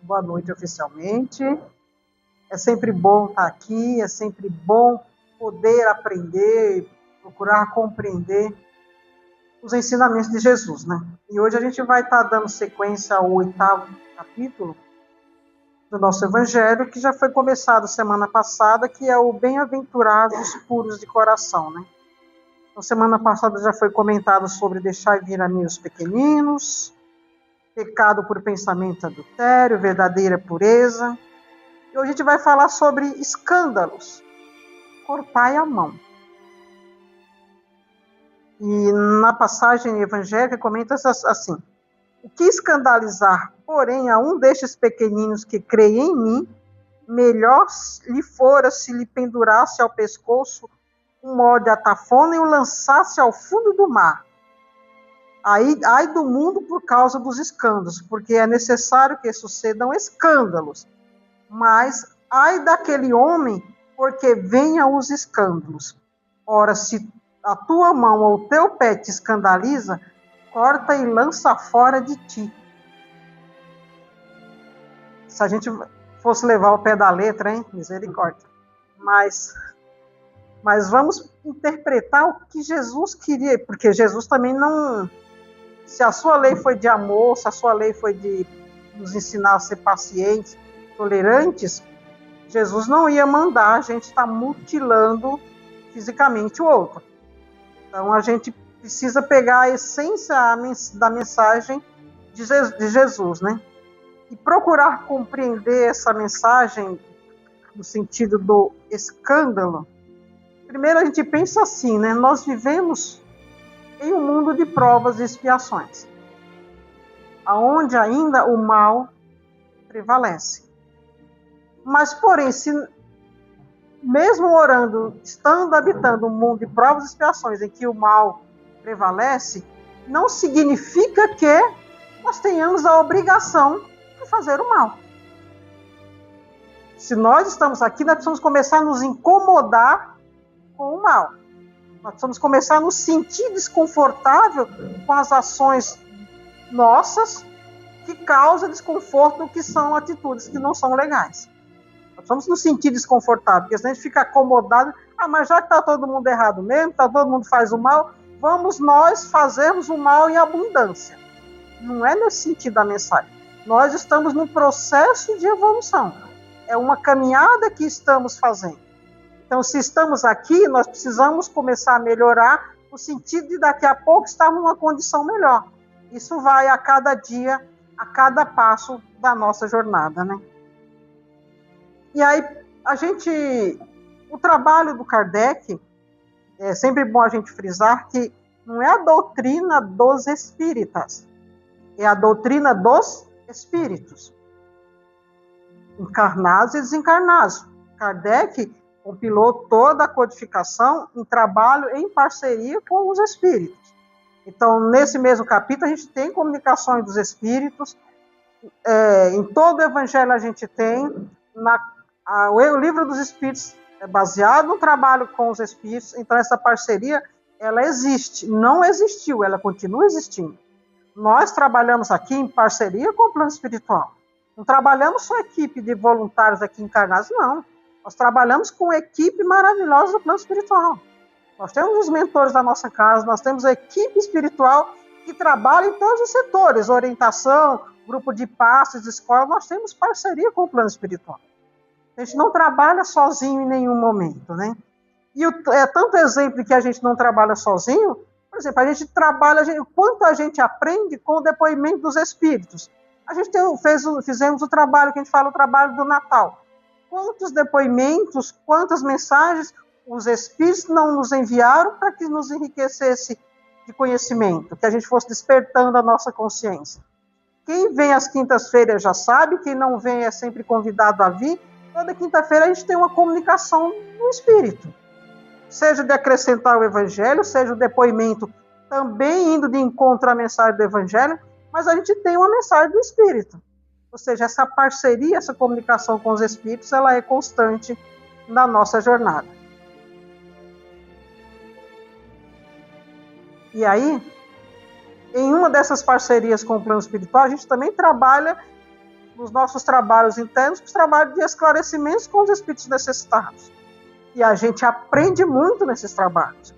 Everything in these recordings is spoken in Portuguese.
boa noite oficialmente. É sempre bom estar aqui, é sempre bom poder aprender, procurar compreender os ensinamentos de Jesus, né? E hoje a gente vai estar dando sequência ao 8º capítulo do nosso Evangelho, que já foi começado semana passada, que é o Bem-aventurados puros de coração, né? Então, semana passada já foi comentado sobre deixar vir a mim os pequeninos, pecado por pensamento adultério, verdadeira pureza. E hoje a gente vai falar sobre escândalos, cortai a mão. E na passagem evangélica comenta assim: o que escandalizar, porém, a um destes pequeninos que crê em mim, melhor lhe fora se lhe pendurasse ao pescoço um nó de atafona e o lançasse ao fundo do mar. Ai do mundo por causa dos escândalos, porque é necessário que sucedam escândalos. Mas ai daquele homem, porque venham os escândalos. Ora, se a tua mão ou o teu pé te escandaliza, corta e lança fora de ti. Se a gente fosse levar o pé da letra, hein? Misericórdia. Mas vamos interpretar o que Jesus queria, porque Jesus também não... Se a sua lei foi de amor, se a sua lei foi de nos ensinar a ser pacientes, tolerantes, Jesus não ia mandar a gente estar mutilando fisicamente o outro. Então a gente precisa pegar a essência da mensagem de Jesus, né? E procurar compreender essa mensagem no sentido do escândalo. Primeiro a gente pensa assim, né? Nós vivemos em um mundo de provas e expiações, aonde ainda o mal prevalece. Mas, porém, se mesmo orando, estando habitando um mundo de provas e expiações em que o mal prevalece, não significa que nós tenhamos a obrigação de fazer o mal. Se nós estamos aqui, nós precisamos começar a nos incomodar com o mal. Nós precisamos começar a nos sentir desconfortável com as ações nossas que causam desconforto, que são atitudes que não são legais. Nós precisamos nos sentir desconfortável, porque senão a gente fica acomodado. Mas já que está todo mundo errado mesmo, todo mundo faz o mal, vamos nós fazermos o mal em abundância. Não é nesse sentido da mensagem. Nós estamos num processo de evolução. É uma caminhada que estamos fazendo. Então, se estamos aqui, nós precisamos começar a melhorar no sentido de daqui a pouco estar numa condição melhor. Isso vai a cada dia, a cada passo da nossa jornada, né? E aí, o trabalho do Kardec, é sempre bom a gente frisar que não é a doutrina dos espíritas, é a doutrina dos espíritos, encarnados e desencarnados. Kardec compilou toda a codificação em trabalho em parceria com os espíritos. Então, nesse mesmo capítulo, a gente tem comunicações dos espíritos, em todo o evangelho a gente tem, o livro dos espíritos é baseado no trabalho com os espíritos, então essa parceria, ela existe, não existiu, ela continua existindo. Nós trabalhamos aqui em parceria com o plano espiritual. Não trabalhamos só equipe de voluntários aqui encarnados, não. Nós trabalhamos com equipe maravilhosa do plano espiritual. Nós temos os mentores da nossa casa, nós temos a equipe espiritual que trabalha em todos os setores, orientação, grupo de passes, de escola, nós temos parceria com o plano espiritual. A gente não trabalha sozinho em nenhum momento, né? E é tanto exemplo de que a gente não trabalha sozinho, por exemplo, a gente trabalha, quanto a gente aprende com o depoimento dos espíritos. A gente fizemos o trabalho, que a gente fala, o trabalho do Natal. Quantos depoimentos, quantas mensagens os espíritos não nos enviaram para que nos enriquecesse de conhecimento, que a gente fosse despertando a nossa consciência. Quem vem às quintas-feiras já sabe, quem não vem é sempre convidado a vir. Toda quinta-feira a gente tem uma comunicação no espírito. Seja de acrescentar o evangelho, seja o depoimento também indo de encontro à mensagem do evangelho, mas a gente tem uma mensagem do espírito. Ou seja, essa parceria, essa comunicação com os espíritos, ela é constante na nossa jornada. E aí, em uma dessas parcerias com o plano espiritual, a gente também trabalha nos nossos trabalhos internos, os trabalhos de esclarecimentos com os espíritos necessitados. E a gente aprende muito nesses trabalhos.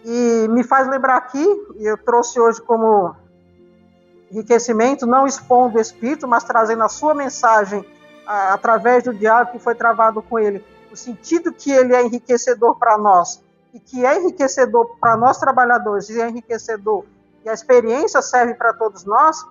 E me faz lembrar aqui, e eu trouxe hoje como enriquecimento, não expondo o espírito, mas trazendo a sua mensagem através do diálogo que foi travado com ele, no sentido que ele é enriquecedor para nós, e que é enriquecedor para nós trabalhadores, e é enriquecedor, e a experiência serve para todos nós,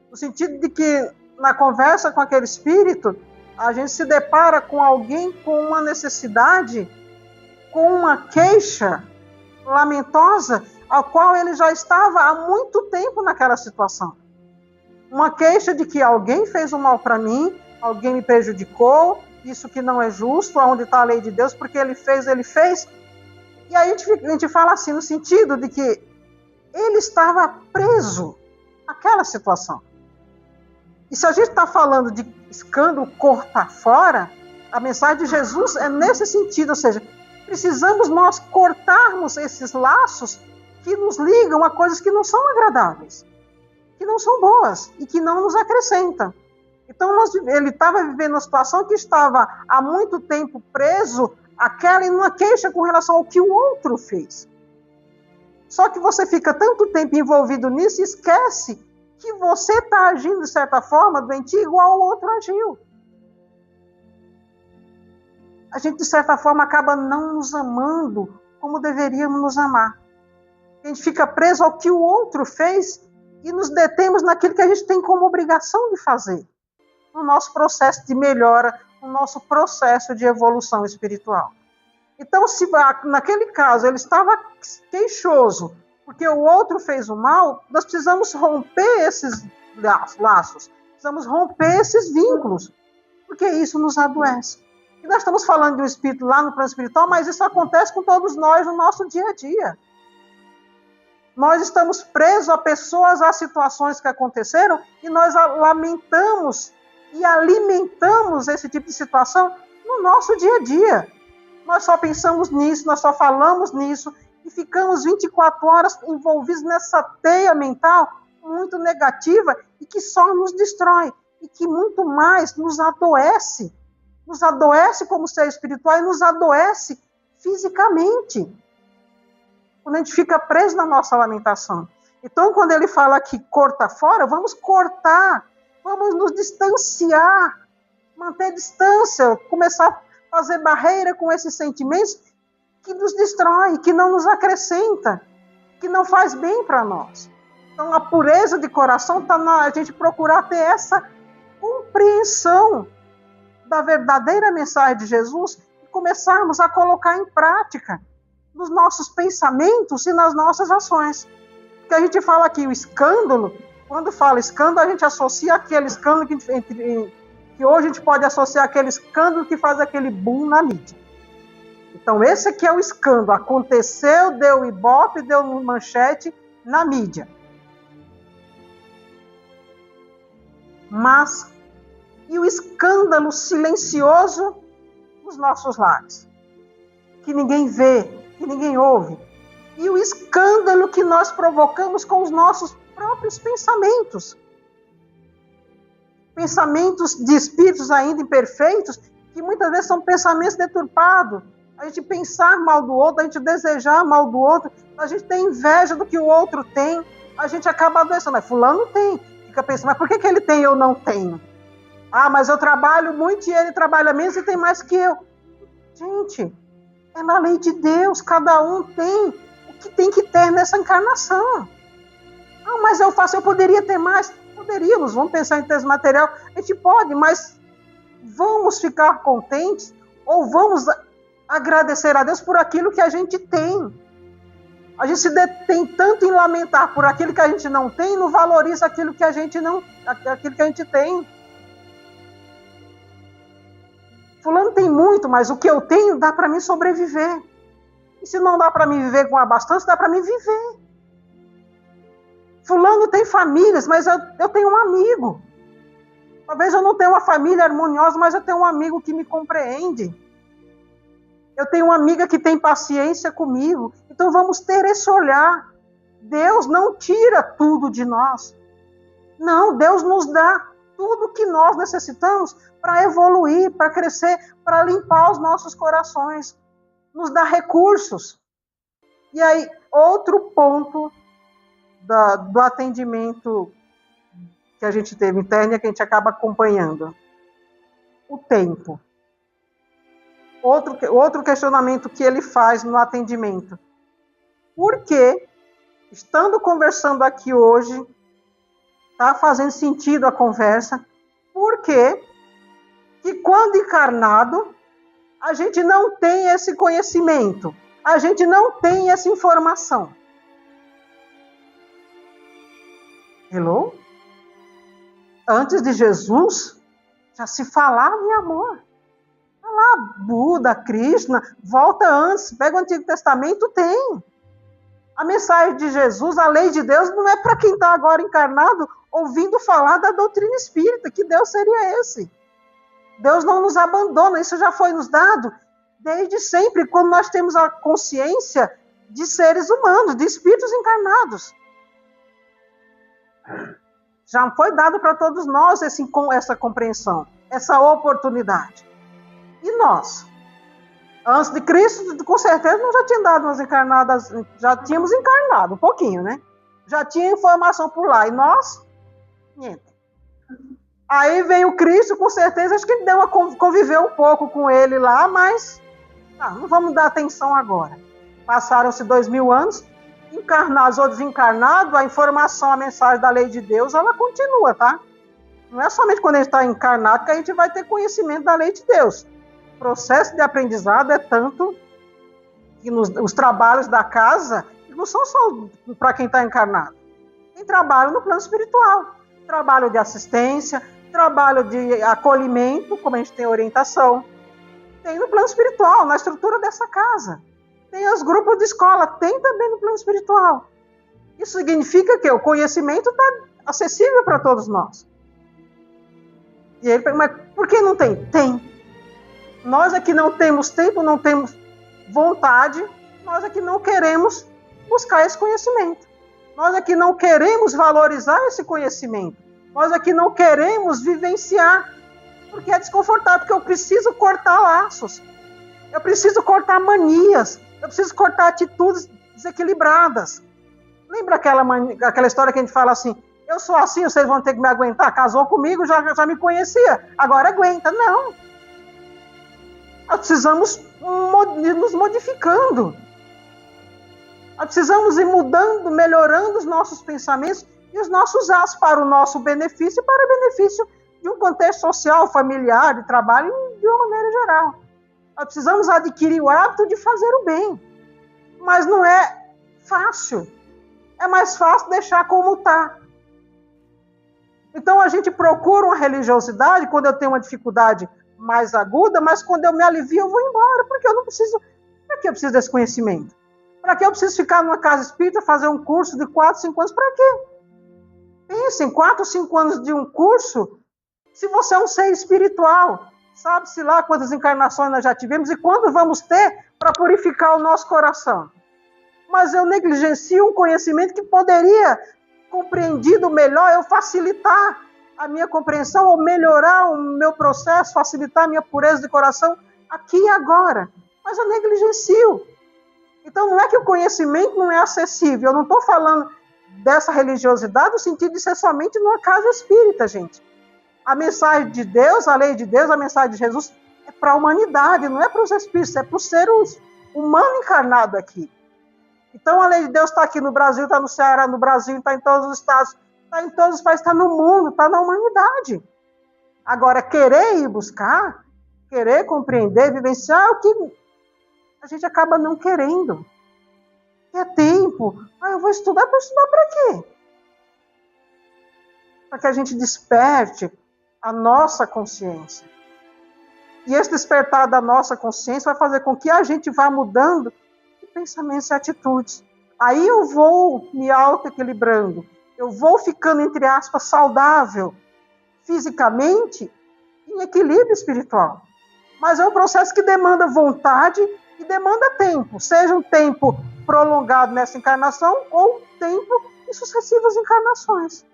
no sentido de que, na conversa com aquele espírito, a gente se depara com alguém com uma necessidade, com uma queixa lamentosa, ao qual ele já estava há muito tempo naquela situação. Uma queixa de que alguém fez um mal para mim, alguém me prejudicou, isso que não é justo, aonde está a lei de Deus, porque ele fez. E aí a gente fala assim, no sentido de que ele estava preso àquela situação. E se a gente está falando de escândalo cortar fora, a mensagem de Jesus é nesse sentido, ou seja, precisamos nós cortarmos esses laços que nos ligam a coisas que não são agradáveis, que não são boas e que não nos acrescentam. Então ele estava vivendo uma situação que estava há muito tempo preso àquela e numa queixa com relação ao que o outro fez. Só que você fica tanto tempo envolvido nisso e esquece que você está agindo de certa forma doentio igual o outro agiu. A gente, de certa forma, acaba não nos amando como deveríamos nos amar. A gente fica preso ao que o outro fez e nos detemos naquilo que a gente tem como obrigação de fazer, no nosso processo de melhora, no nosso processo de evolução espiritual. Então, se naquele caso ele estava queixoso porque o outro fez o mal, nós precisamos romper esses laços, precisamos romper esses vínculos, porque isso nos adoece. E nós estamos falando de um espírito lá no plano espiritual, mas isso acontece com todos nós no nosso dia a dia. Nós estamos presos a pessoas, a situações que aconteceram, e nós lamentamos e alimentamos esse tipo de situação no nosso dia a dia. Nós só pensamos nisso, nós só falamos nisso, e ficamos 24 horas envolvidos nessa teia mental muito negativa e que só nos destrói, e que muito mais nos adoece como ser espiritual e nos adoece fisicamente, quando a gente fica preso na nossa lamentação. Então, quando ele fala que corta fora, vamos cortar, vamos nos distanciar, manter distância, começar a fazer barreira com esses sentimentos que nos destrói, que não nos acrescenta, que não faz bem para nós. Então, a pureza de coração está na gente procurar ter essa compreensão da verdadeira mensagem de Jesus e começarmos a colocar em prática nos nossos pensamentos e nas nossas ações. Porque a gente fala aqui o escândalo, quando fala escândalo, a gente associa aquele escândalo que hoje a gente pode associar aquele escândalo que faz aquele boom na mídia. Então, esse aqui é o escândalo. Aconteceu, deu ibope, deu manchete na mídia. Mas, e o escândalo silencioso nos nossos lares? Que ninguém vê, que ninguém ouve. E o escândalo que nós provocamos com os nossos próprios pensamentos. Pensamentos de espíritos ainda imperfeitos, que muitas vezes são pensamentos deturpados. A gente pensar mal do outro, a gente desejar mal do outro, a gente tem inveja do que o outro tem, a gente acaba adoecendo. Mas fulano tem. Fica pensando, mas por que ele tem e eu não tenho? Ah, mas eu trabalho muito e ele trabalha menos e tem mais que eu. Gente, é na lei de Deus, cada um tem o que tem que ter nessa encarnação. Ah, mas eu poderia ter mais. Poderíamos, vamos pensar em termos material. A gente pode, mas vamos ficar contentes ou vamos agradecer a Deus por aquilo que a gente tem. A gente se detém tanto em lamentar por aquilo que a gente não tem, não valoriza aquilo que a gente tem. Fulano tem muito, mas o que eu tenho dá para mim sobreviver. E se não dá para mim viver com abastança, dá para mim viver. Fulano tem famílias, mas eu tenho um amigo. Talvez eu não tenha uma família harmoniosa, mas eu tenho um amigo que me compreende. Eu tenho uma amiga que tem paciência comigo. Então vamos ter esse olhar. Deus não tira tudo de nós. Não, Deus nos dá tudo que nós necessitamos para evoluir, para crescer, para limpar os nossos corações, nos dá recursos. E aí, outro ponto do atendimento que a gente teve interno e que a gente acaba acompanhando. O tempo. Outro questionamento que ele faz no atendimento. Por que, estando conversando aqui hoje, está fazendo sentido a conversa, por que quando encarnado, a gente não tem esse conhecimento, a gente não tem essa informação? Hello? Antes de Jesus, já se falava em amor. Olha lá, Buda, Krishna, volta antes, pega o Antigo Testamento, tem. A mensagem de Jesus, a lei de Deus, não é para quem está agora encarnado, ouvindo falar da doutrina espírita. Que Deus seria esse? Deus não nos abandona, isso já foi nos dado desde sempre, quando nós temos a consciência de seres humanos, de espíritos encarnados. Já foi dado para todos nós essa compreensão, essa oportunidade. E nós? Antes de Cristo, com certeza, não já tinha dado umas encarnadas, já tínhamos encarnado um pouquinho, né? Já tinha informação por lá. E nós? Niente. Aí veio Cristo, com certeza, acho que deu a conviver um pouco com ele lá, mas não vamos dar atenção agora. Passaram-se 2000 anos, encarnados ou desencarnados, a informação, a mensagem da lei de Deus, ela continua, tá? Não é somente quando a gente está encarnado que a gente vai ter conhecimento da lei de Deus. O processo de aprendizado é tanto que os trabalhos da casa não são só para quem está encarnado. Tem trabalho no plano espiritual, trabalho de assistência, trabalho de acolhimento, como a gente tem orientação. Tem no plano espiritual, na estrutura dessa casa. Tem os grupos de escola, tem também no plano espiritual. Isso significa que o conhecimento está acessível para todos nós. E ele pergunta, mas por que não tem? Tem. Nós aqui não temos tempo, não temos vontade, nós aqui não queremos buscar esse conhecimento. Nós aqui não queremos valorizar esse conhecimento. Nós aqui não queremos vivenciar, porque é desconfortável, porque eu preciso cortar laços. Eu preciso cortar manias. Eu preciso cortar atitudes desequilibradas. Lembra aquela história que a gente fala assim, eu sou assim, vocês vão ter que me aguentar? Casou comigo, já me conhecia, agora aguenta. Não. Nós precisamos ir nos modificando. Nós precisamos ir mudando, melhorando os nossos pensamentos e os nossos atos para o nosso benefício e para o benefício de um contexto social, familiar, de trabalho, de uma maneira geral. Nós precisamos adquirir o hábito de fazer o bem. Mas não é fácil. É mais fácil deixar como está. Então a gente procura uma religiosidade quando eu tenho uma dificuldade mais aguda, mas quando eu me alivio eu vou embora, porque eu não preciso. Para que eu preciso desse conhecimento? Para que eu preciso ficar numa casa espírita, fazer um curso de 4, 5 anos? Para quê? Pensa em 4 ou 5 anos de um curso, se você é um ser espiritual, sabe-se lá quantas encarnações nós já tivemos e quando vamos ter para purificar o nosso coração. Mas eu negligencio um conhecimento que poderia, compreendido melhor, eu facilitar a minha compreensão ou melhorar o meu processo, facilitar a minha pureza de coração aqui e agora. Mas eu negligencio. Então não é que o conhecimento não é acessível. Eu não estou falando dessa religiosidade no sentido de ser somente numa casa espírita, gente. A mensagem de Deus, a lei de Deus, a mensagem de Jesus é para a humanidade, não é para os espíritos, é para os seres humanos encarnados aqui. Então a lei de Deus está aqui no Brasil, está no Ceará, no Brasil, está em todos os estados, está em todos os países, está no mundo, está na humanidade. Agora, querer ir buscar, querer compreender, vivenciar é o que a gente acaba não querendo. É tempo. Eu vou estudar para quê? Para que a gente desperte a nossa consciência. E esse despertar da nossa consciência vai fazer com que a gente vá mudando de pensamentos e atitudes. Aí eu vou me auto-equilibrando. Eu vou ficando, entre aspas, saudável fisicamente em equilíbrio espiritual. Mas é um processo que demanda vontade e demanda tempo. Seja um tempo prolongado nessa encarnação ou tempo em sucessivas encarnações.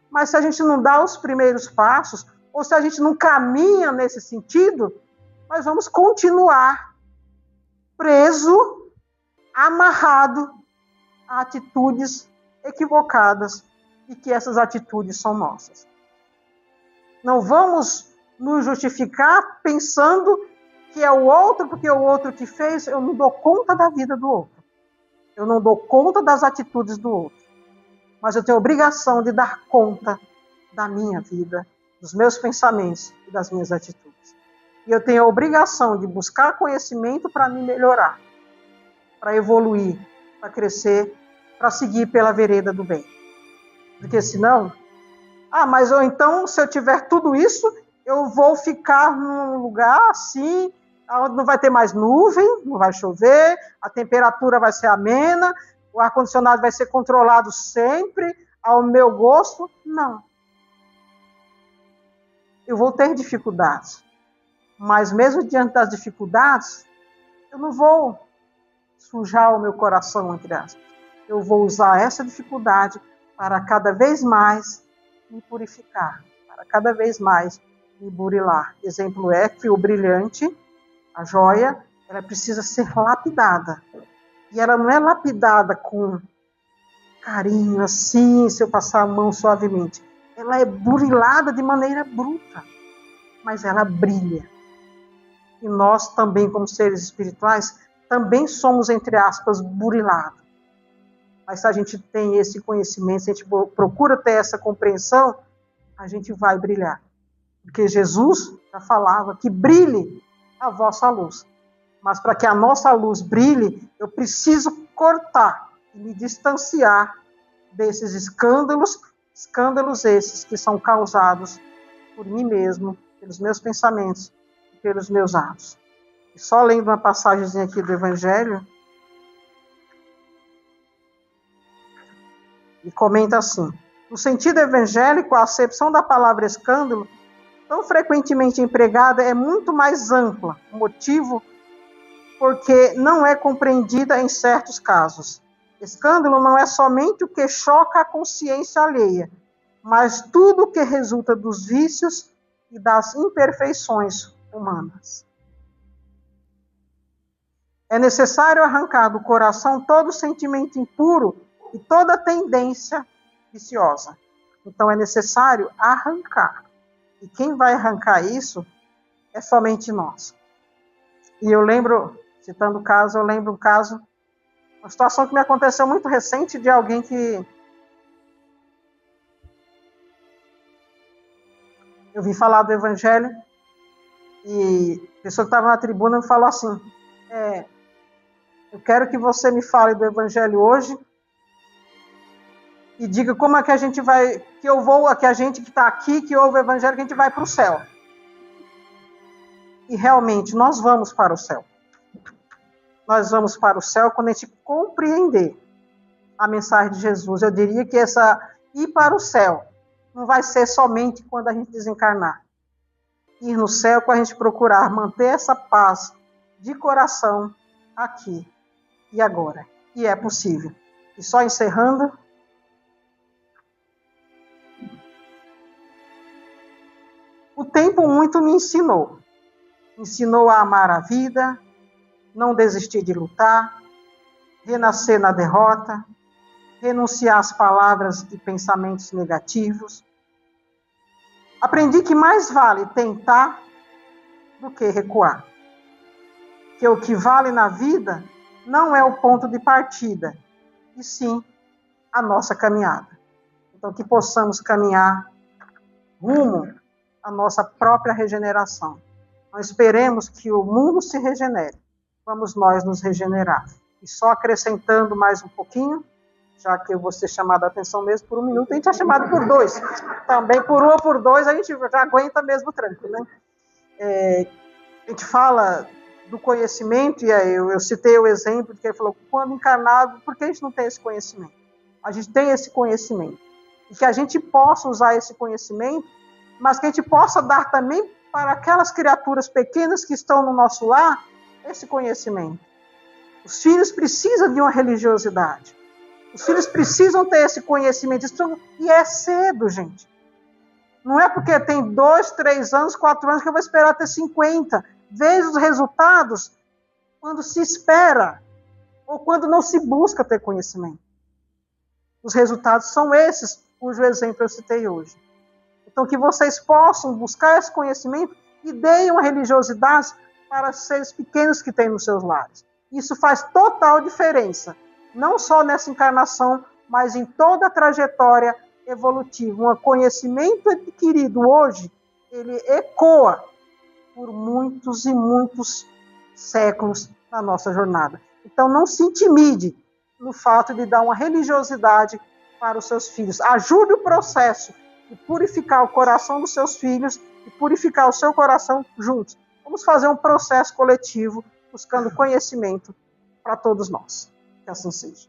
Mas se a gente não dá os primeiros passos, ou se a gente não caminha nesse sentido, nós vamos continuar preso, amarrado a atitudes equivocadas e que essas atitudes são nossas. Não vamos nos justificar pensando que é o outro, porque o outro que fez. Eu não dou conta da vida do outro. Eu não dou conta das atitudes do outro. Mas eu tenho a obrigação de dar conta da minha vida, dos meus pensamentos e das minhas atitudes. E eu tenho a obrigação de buscar conhecimento para me melhorar, para evoluir, para crescer, para seguir pela vereda do bem. Porque senão, mas ou então, se eu tiver tudo isso, eu vou ficar num lugar assim, onde não vai ter mais nuvem, não vai chover, a temperatura vai ser amena, o ar-condicionado vai ser controlado sempre, ao meu gosto. Não. Eu vou ter dificuldades. Mas mesmo diante das dificuldades, eu não vou sujar o meu coração, entre aspas. Eu vou usar essa dificuldade para cada vez mais me purificar, para cada vez mais me burilar. Exemplo é que o brilhante, a joia, ela precisa ser lapidada. E ela não é lapidada com carinho, assim, se eu passar a mão suavemente. Ela é burilada de maneira bruta, mas ela brilha. E nós também, como seres espirituais, também somos, entre aspas, burilados. Mas se a gente tem esse conhecimento, se a gente procura ter essa compreensão, a gente vai brilhar. Porque Jesus já falava que brilhe a vossa luz. Mas para que a nossa luz brilhe, eu preciso cortar e me distanciar desses escândalos esses que são causados por mim mesmo, pelos meus pensamentos e pelos meus atos. E só lendo uma passagemzinha aqui do Evangelho, e comenta assim: no sentido evangélico, a acepção da palavra escândalo, tão frequentemente empregada, é muito mais ampla. O motivo porque não é compreendida em certos casos. Escândalo não é somente o que choca a consciência alheia, mas tudo o que resulta dos vícios e das imperfeições humanas. É necessário arrancar do coração todo sentimento impuro e toda tendência viciosa. Então é necessário arrancar. E quem vai arrancar isso é somente nós. E eu lembro, citando o caso, um caso, uma situação que me aconteceu muito recente de alguém que eu vi falar do Evangelho e a pessoa que estava na tribuna me falou assim: eu quero que você me fale do Evangelho hoje e diga como é que a gente vai, que eu vou, que a gente que está aqui, que ouve o Evangelho, que a gente vai para o céu. E realmente, nós vamos para o céu. Nós vamos para o céu quando a gente compreender a mensagem de Jesus. Eu diria que essa ir para o céu não vai ser somente quando a gente desencarnar. Ir no céu quando a gente procurar manter essa paz de coração aqui e agora. E é possível. E só encerrando, o tempo muito me ensinou. Ensinou a amar a vida, não desistir de lutar, renascer na derrota, renunciar às palavras e pensamentos negativos. Aprendi que mais vale tentar do que recuar. Que o que vale na vida não é o ponto de partida, e sim a nossa caminhada. Então, que possamos caminhar rumo à nossa própria regeneração. Não esperemos que o mundo se regenere. Vamos nós nos regenerar. E só acrescentando mais um pouquinho, já que eu vou ser chamado a atenção mesmo por 1 minuto, a gente é chamado por 2. Também por 1 ou por 2 a gente já aguenta mesmo tranco, né? A gente fala do conhecimento, e aí eu citei o exemplo de que ele falou, quando encarnado, por que a gente não tem esse conhecimento? A gente tem esse conhecimento. E que a gente possa usar esse conhecimento, mas que a gente possa dar também para aquelas criaturas pequenas que estão no nosso lar, esse conhecimento. Os filhos precisam de uma religiosidade. Os filhos precisam ter esse conhecimento. E é cedo, gente. Não é porque tem 2, 3 anos, 4 anos que eu vou esperar ter 50. Veja os resultados quando se espera ou quando não se busca ter conhecimento. Os resultados são esses, cujo exemplo eu citei hoje. Então, que vocês possam buscar esse conhecimento e deem uma religiosidade para os seres pequenos que têm nos seus lares. Isso faz total diferença, não só nessa encarnação, mas em toda a trajetória evolutiva. Um conhecimento adquirido hoje, ele ecoa por muitos e muitos séculos na nossa jornada. Então, não se intimide no fato de dar uma religiosidade para os seus filhos. Ajude o processo de purificar o coração dos seus filhos e purificar o seu coração juntos. Vamos fazer um processo coletivo buscando conhecimento para todos nós. Que assim seja.